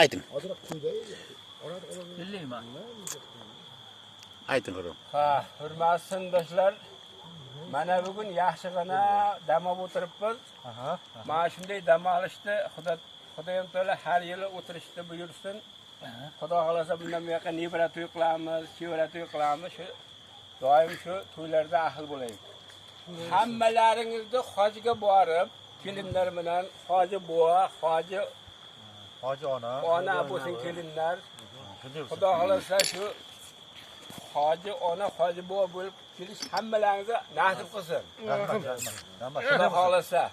Ayting. Bilmayman. Ayting Xurram. Ha, hurmatli sindoshlar, mana bugun yaxshigina dam o'tiribmiz. Mana shunday dam olishda Xudoyim taolo har yili o'tirishda buyursin. Xudo xolasa bundan buyoqqa nebara to'y qilamiz, chevara to'y qilamiz. Shu doim shu to'ylarda ahil bo'laylik. Hammalaringizni hojiga borib, kelinlar bilan hoji buva, hoji ona bo'lsin kelinlar. Xudo xolasa shu hoji ona, hoji buva bo'lib kelish hammalaringizga nasib qilsin. Xudo xolasa.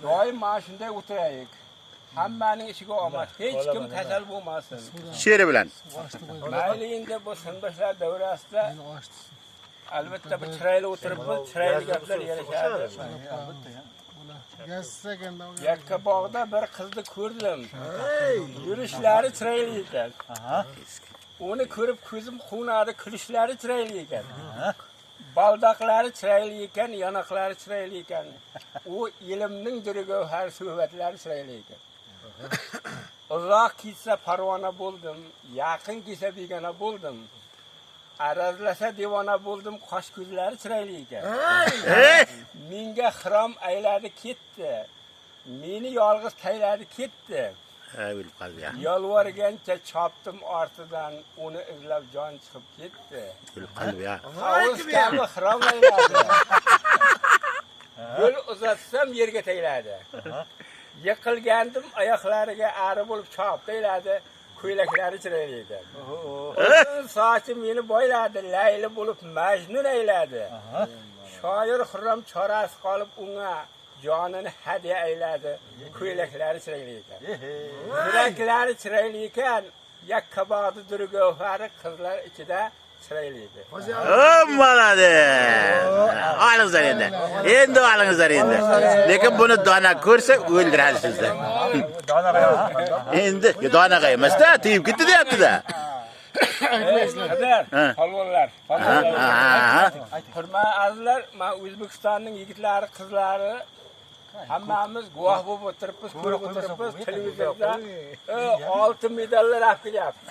Doim mana shunday o'tiraylik. Hammaning ishiga omad, hech kim kasal bo'lmasin. She'ri bilan. Mayli endi bu sindoshlar davrasida albatta bir chiroyli o'tiribmiz, chiroyli gaplar yarashadi. Yakkabog'da bir qizni ko'rdim. Yurishlari chiroyli ekan. Uni ko'rib ko'zim quvnadi, kulishlari chiroyli ekan. Baldoqlari chiroyli ekan, yonoqlari chiroyli ekan. U ilmning durgavhar suhbatlari chiroyli ekan. Uzoq ketsa parvona bo'ldim, yaqin kelsa begona bo'ldim. Arazlasa devona bo'ldim, qosh ko'zlari chiroyli ekan. Menga xirom ayladi ketdi. Meni yolg'iz tayladi ketdi. O'lib qoldi ya. Yolvorgancha chopdim ortidan, uni izlab jon chiqib ketdi. O'lib qoldi ya. Hovuz kabi xirom ayladi. Yo'l uzatsam yerga tayladi. Yiqilgandim oyoqlariga ari bo'lib chop tayladi. Ko'ylaklari chiroyli ekan. Sochi meni boyladi, Layli bo'lib Majnun ayladi. Shoir Xurram chorasi qolib unga jonini hadya ayladi. Ko'ylaklari chiroyli ekan. Yuraklari chiroyli ekan. Yakkabog'da durgavhari qizlar ichida chiroyli edi. Malades. Olingizlar endi. Endi olingizlar endi. Lekin buni dona ko'rsa o'ldiradi sizni. Endi donaga emas-da, tiyib ketdi deyapti-da. Polvonlar. Hurmatli azizlar, men O'zbekistonning yigitlari, qizlari hammamiz guvoh bo'lib o'tiribmiz, ko'rib o'tiribmiz televizorda. Oltin medallar olib kelyapti.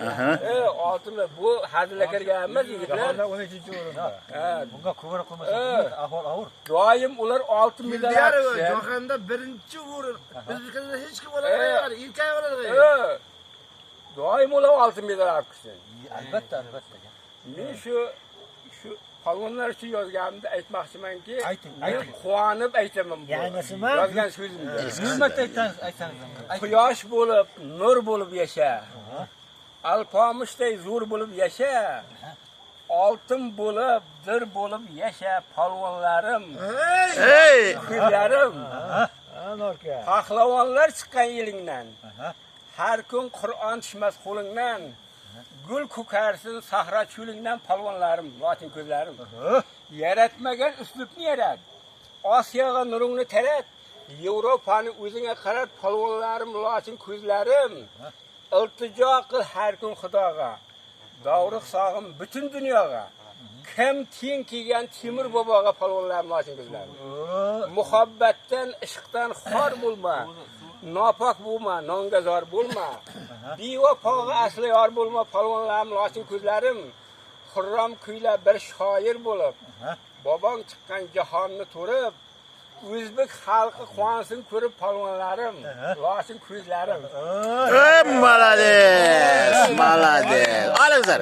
Oltin bu hazilga kirgan emas yigitlar. 12-o'rinda. Bunga ko'ra qo'ymasa, ahvol og'ir. Doim ular oltin medal olib Jahonda birinchi o'rin. O'zbekistonda hech kim olmaydi, ilkay oladi. Doim ular oltin medal olib kelsin. Albatta. Men shu polvonlar uchun yozganimda aytmoqchimanki, ayting. Quvonib aytaman bu. Yozgan so'zimda. Hurmatli aytsangiz. Quyosh bo'lib, nur bo'lib yasha. Alpomushday zo'r bo'lib yasha. Oltin bo'lib, dir bo'lib yasha polvonlarim. Kuylarim. Pahlavonlar chiqqan yilingdan. Har kun Qur'on tushmas qo'lingdan. Gul ko'karsin sahra cho'lingdan polvonlarim, lotin ko'zlarim. Yaratmagan uslubni yarat. Osiyoga nuringni tarat. Yevropani o'zingga qarat polvonlarim, lotin ko'zlarim. Iltijo qil har kun Xudoga. Davriq sog'im butun dunyoga. Kim teng kelgan Temur boboga polvonlarim, lotin ko'zlarim. Muhabbatdan, ishqdan xor bo'lma. Nopok bo'lma, nongazor bo'lma. Bevafoga asli yor bo'lma, polvonlarim, lotin ko'zlarim. Xurram kuyla bir shoir bo'lib, bobong chiqqan jahonni to'rib, o'zbek xalqi quvonsin ko'rib polvonlarim, lotin ko'zlarim. Malades. Olingizlar.